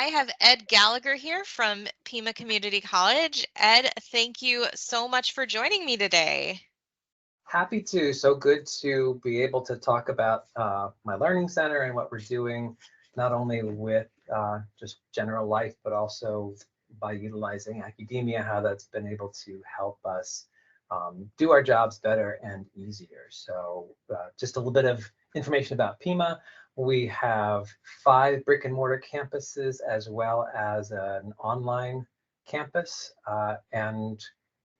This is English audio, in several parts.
have Ed Gallagher here from Pima Community College. Ed, thank you so much for joining me today. Happy to. So good to be able to talk about my learning center and what we're doing, not only with just general life, but also by utilizing Accudemia, how that's been able to help us do our jobs better and easier. So just a little bit of information about Pima. We have 5 brick and mortar campuses as well as an online campus, and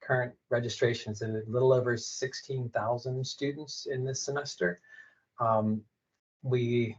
current registration is a little over 16,000 students in this semester. Um, let's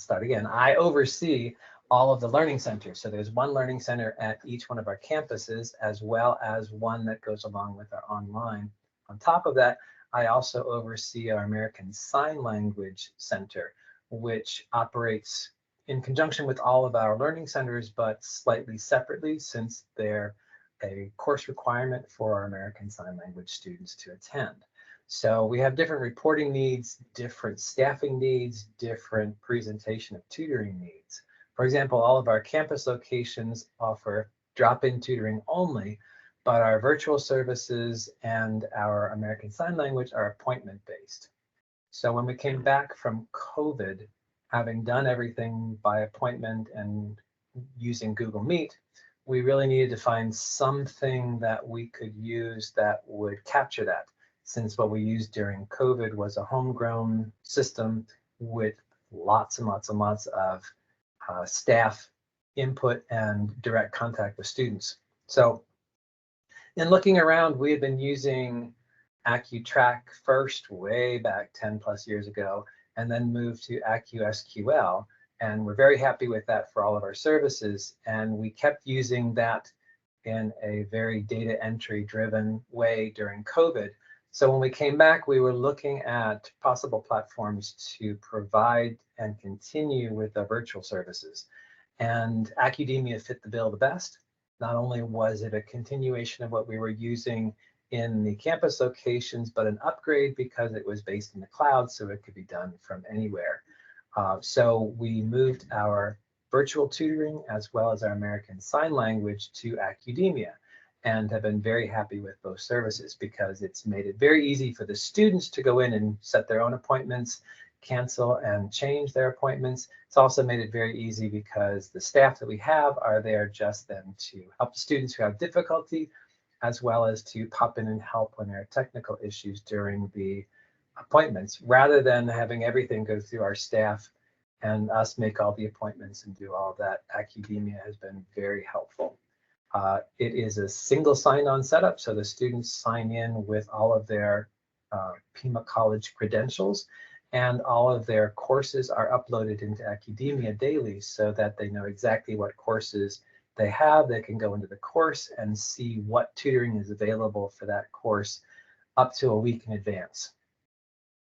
start again. I oversee all of the learning centers. So there's one learning center at each one of our campuses, as well as one that goes along with our online. On top of that, I also oversee our American Sign Language Center, which operates in conjunction with all of our learning centers, but slightly separately, since they're a course requirement for our American Sign Language students to attend. So we have different reporting needs, different staffing needs, different presentation of tutoring needs. For example, all of our campus locations offer drop-in tutoring only, but our virtual services and our American Sign Language are appointment-based. So when we came back from COVID, having done everything by appointment and using Google Meet, we really needed to find something that we could use that would capture that, since what we used during COVID was a homegrown system with lots and lots and lots of staff input and direct contact with students. So in looking around, we had been using AccuTrack first way back 10 plus years ago, and then moved to AccuSQL. And we're very happy with that for all of our services. And we kept using that in a very data entry driven way during COVID. So when we came back, we were looking at possible platforms to provide and continue with the virtual services. And Accudemia fit the bill the best. Not only was it a continuation of what we were using in the campus locations, but an upgrade because it was based in the cloud, so it could be done from anywhere. So we moved our virtual tutoring as well as our American Sign Language to Accudemia, and have been very happy with both services because it's made it very easy for the students to go in and set their own appointments, cancel and change their appointments. It's also made it very easy because the staff that we have are there just then to help the students who have difficulty, as well as to pop in and help when there are technical issues during the appointments, rather than having everything go through our staff and us make all the appointments and do all of that. Accudemia has been very helpful. It is a single sign-on setup, so the students sign in with all of their Pima College credentials, and all of their courses are uploaded into Accudemia daily so that they know exactly what courses they have. They can go into the course and see what tutoring is available for that course up to a week in advance.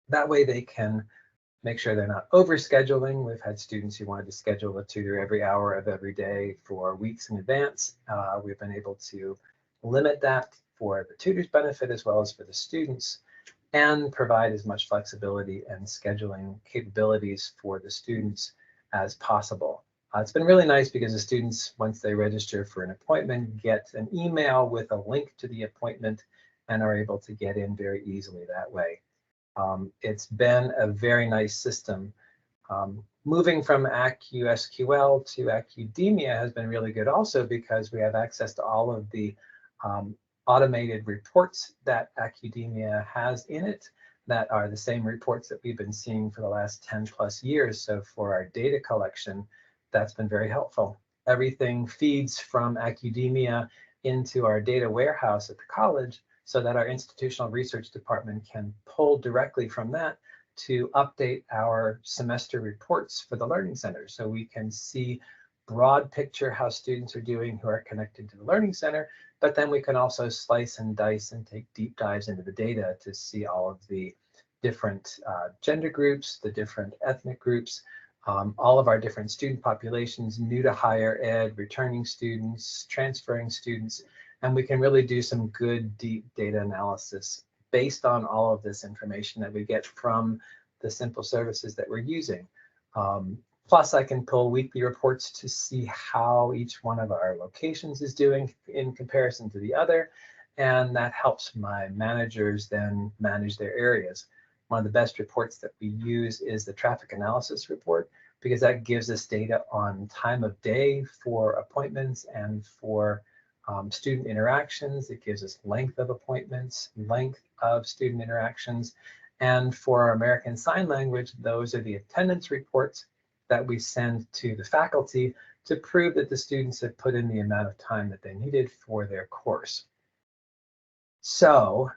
That way they can make sure they're not overscheduling. We've had students who wanted to schedule a tutor every hour of every day for weeks in advance. We've been able to limit that for the tutor's benefit as well as for the students, and provide as much flexibility and scheduling capabilities for the students as possible. It's been really nice because the students, once they register for an appointment, get an email with a link to the appointment and are able to get in very easily that way. It's been a very nice system. Moving from AccuSQL to Accudemia has been really good also because we have access to all of the automated reports that Accudemia has in it that are the same reports that we've been seeing for the last 10 plus years. So for our data collection, that's been very helpful. Everything feeds from Accudemia into our data warehouse at the college, so that our institutional research department can pull directly from that to update our semester reports for the learning center. So we can see broad picture how students are doing who are connected to the learning center, but then we can also slice and dice and take deep dives into the data to see all of the different gender groups, the different ethnic groups, all of our different student populations, new to higher ed, returning students, transferring students, and we can really do some good deep data analysis based on all of this information that we get from the simple services that we're using. Plus, I can pull weekly reports to see how each one of our locations is doing in comparison to the other. And that helps my managers then manage their areas. One of the best reports that we use is the traffic analysis report, because that gives us data on time of day for appointments and for student interactions. It gives us length of appointments, length of student interactions. And for our American Sign Language, those are the attendance reports that we send to the faculty to prove that the students have put in the amount of time that they needed for their course. So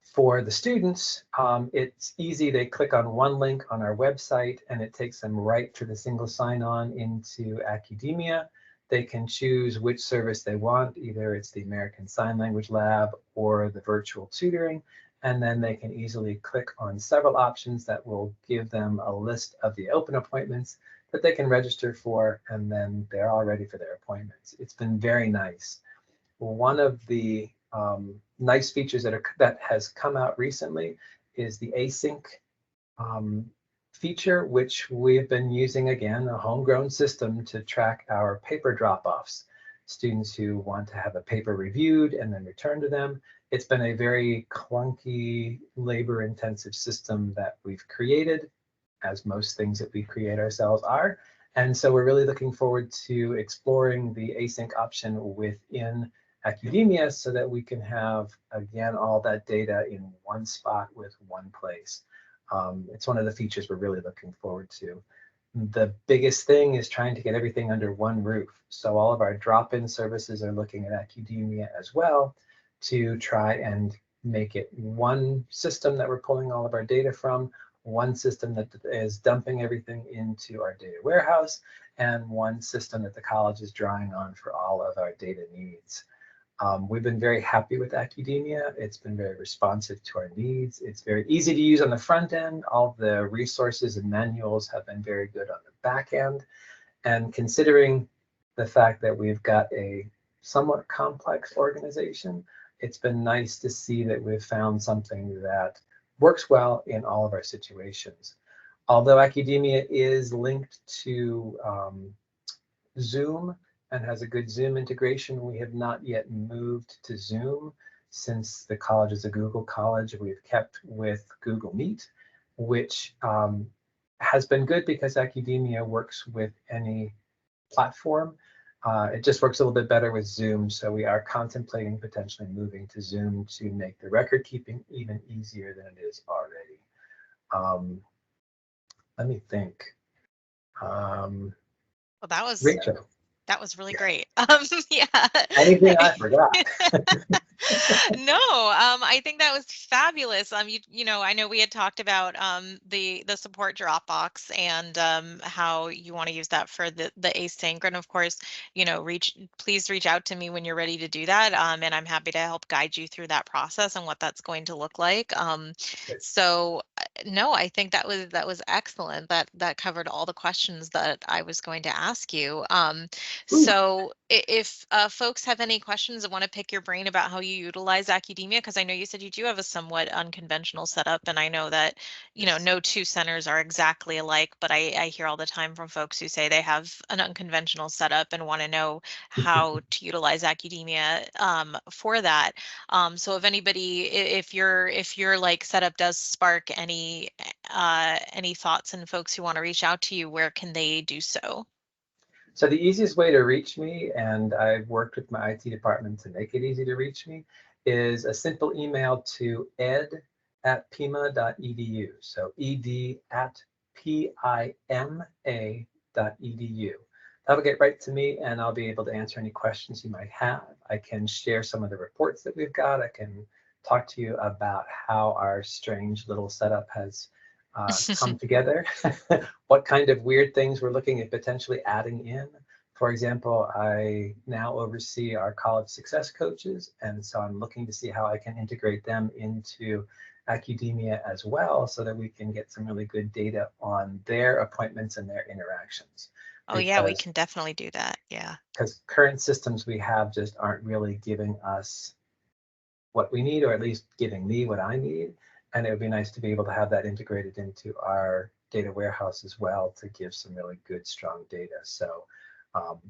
for the students, it's easy. They click on one link on our website and it takes them right to the single sign-on into Accudemia. They can choose which service they want. Either it's the American Sign Language Lab or the virtual tutoring. And then they can easily click on several options that will give them a list of the open appointments that they can register for, and then they're all ready for their appointments. It's been very nice. One of the nice features that has come out recently is the async feature, which we've been using, again, a homegrown system to track our paper drop-offs. Students who want to have a paper reviewed and then returned to them. It's been a very clunky, labor-intensive system that we've created, as most things that we create ourselves are. And so we're really looking forward to exploring the async option within Accudemia so that we can have, again, all that data in one spot with one place. It's one of the features we're really looking forward to. The biggest thing is trying to get everything under one roof. So all of our drop-in services are looking at Accudemia as well to try and make it one system that we're pulling all of our data from, one system that is dumping everything into our data warehouse, and one system that the college is drawing on for all of our data needs. We've been very happy with Accudemia. It's been very responsive to our needs. It's very easy to use on the front end. All the resources and manuals have been very good on the back end. And considering the fact that we've got a somewhat complex organization, it's been nice to see that we've found something that works well in all of our situations. Although Accudemia is linked to Zoom and has a good Zoom integration, we have not yet moved to Zoom. Since the college is a Google college, we've kept with Google Meet, which has been good because Accudemia works with any platform. It just works a little bit better with Zoom, so we are contemplating potentially moving to Zoom to make the record keeping even easier than it is already. Let me think. Well, that was Rachel, really great. Yeah. anything I forgot? No, I think that was fabulous. You know, I know we had talked about the support Dropbox and how you want to use that for the async, and of course, you know, please reach out to me when you're ready to do that, and I'm happy to help guide you through that process and what that's going to look like. So no, I think that was excellent. That covered all the questions that I was going to ask you. So if folks have any questions and want to pick your brain about how you utilize Accudemia, because I know you said you do have a somewhat unconventional setup, and I know that, you know, no two centers are exactly alike, but I hear all the time from folks who say they have an unconventional setup and want to know how to utilize Accudemia for that. So if anybody, if your like setup does spark any thoughts and folks who want to reach out to you, where can they do so? So the easiest way to reach me, and I've worked with my IT department to make it easy to reach me, is a simple email to ed@pima.edu. So ed@pima.edu. That'll get right to me, and I'll be able to answer any questions you might have. I can share some of the reports that we've got. I can talk to you about how our strange little setup has come together, what kind of weird things we're looking at potentially adding in. For example, I now oversee our college success coaches, and so I'm looking to see how I can integrate them into Accudemia as well, so that we can get some really good data on their appointments and their interactions. Oh yeah, we can definitely do that. Yeah. Because current systems we have just aren't really giving us what we need, or at least giving me what I need. And it would be nice to be able to have that integrated into our data warehouse as well to give some really good, strong data. So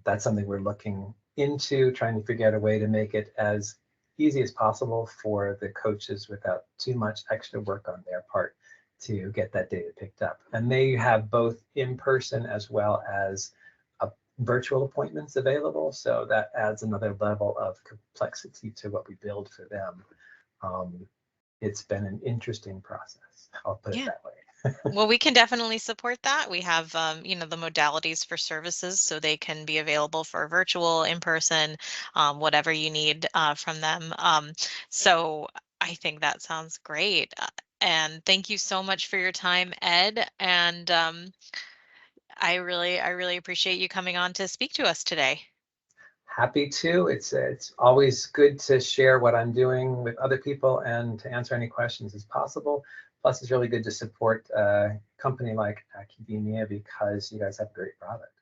that's something we're looking into, trying to figure out a way to make it as easy as possible for the coaches without too much extra work on their part to get that data picked up. And they have both in-person as well as virtual appointments available. So that adds another level of complexity to what we build for them. It's been an interesting process. I'll put it Yeah. that way. Well, we can definitely support that. We have, you know, the modalities for services, so they can be available for virtual, in person, whatever you need from them. So I think that sounds great. And thank you so much for your time, Ed. And I really appreciate you coming on to speak to us today. Happy to. It's always good to share what I'm doing with other people and to answer any questions as possible. Plus, it's really good to support a company like Accudemia because you guys have a great product.